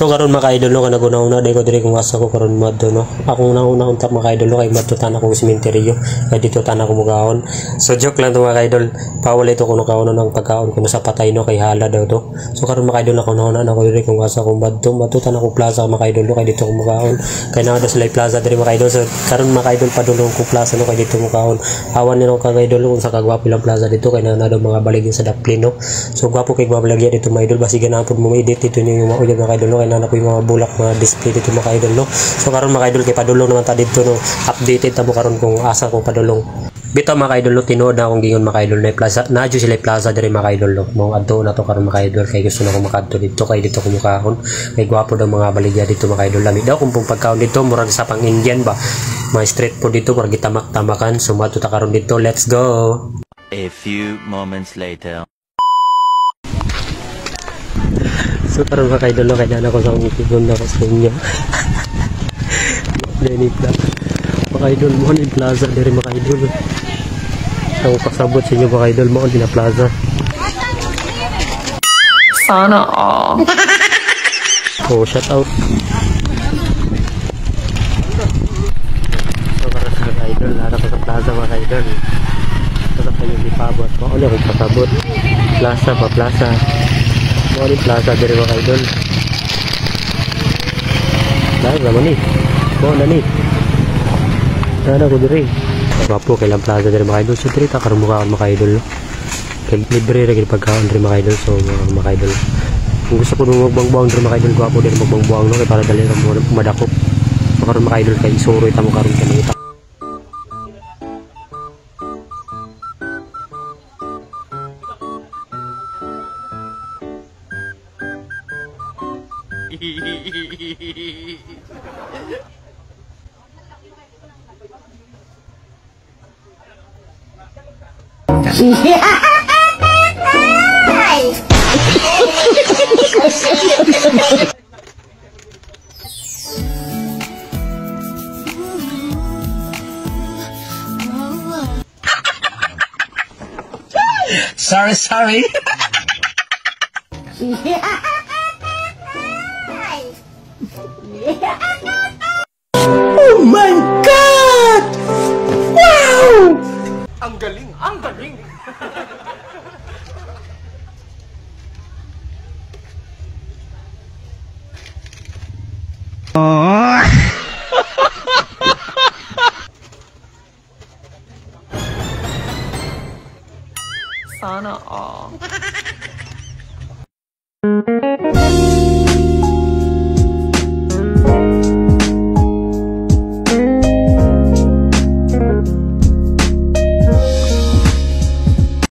So karon mga idol no, kanaguna-una dai ko diri kung asa ko karon madto no. Ako una unta mga idol kay madto tan ako sementeryo. Kay dito tan ako mugaon. So joke lang to mga idol. Pawala ito kuno kaon ng pagkaon kuno sa patay no kay hala daw to. So karon mga idol ako na ako diri kung asa ko madto tan ako plaza mga idol kay dito ko mugaon. Kay naa sila plaza diri mga idol. So karon mga idol padulong ko plaza no kay dito mugaon. Awan ni no kag idol kung sa kagwapo lang plaza dito kay naa daw mga baligya sa daplin no. So gwapo kay gwapo lagi dito mga idol basigan na pud mo edit dito niyo yung mga idol no kay naa ko yung mga bulak mga display dito mga idol no. So karon mga idol kay padulong naman ta dito no. Updated ta mo karon kung asa ko padulong. Bitaw mga idol no tinuod na akong gingon mga idol na plaza na sila plaza diri mga idol no. Mao adto na to karon mga idol kay gusto na ko makadto dito kay dito ko mukahon. Kay gwapo daw mga baligya dito mga idol. Lami daw kung pagkaon dito murag sa pang Indian ba. Mga street food dito murag gitamak-tamakan. Sumato ta karon dito. Let's go. A few moments later. So karon mga idol no kay na ko sa ikigon na ko sa inyo. Deni plaza. Mga idol mo ni plaza diri mga idol. Ako pasabot sa inyo mga idol mo ni plaza. Sana all. Oh, shout out. So para sa mga idol, lara ko sa plaza mga idol. Sa kayo di pabot ko. Ano akong pasabot? Plaza pa plaza. Mo ni plaza diri mga idol. Dahil naman ni. Mo na ni. Sana ko diri. Papo kay lang plaza diri mga idol. So diri ta karon mukhaon mga idol. Kay libre ra gid pagkaon diri mga idol. So mga idol. Kung gusto ko nung magbangbuang diri mga idol, gwapo din magbangbuang no kay para dali ra mo madakop. So karon mga idol kay isuroy ta mo karon kanita. Sorry. Oh my God! Wow! Ang galing! Oh.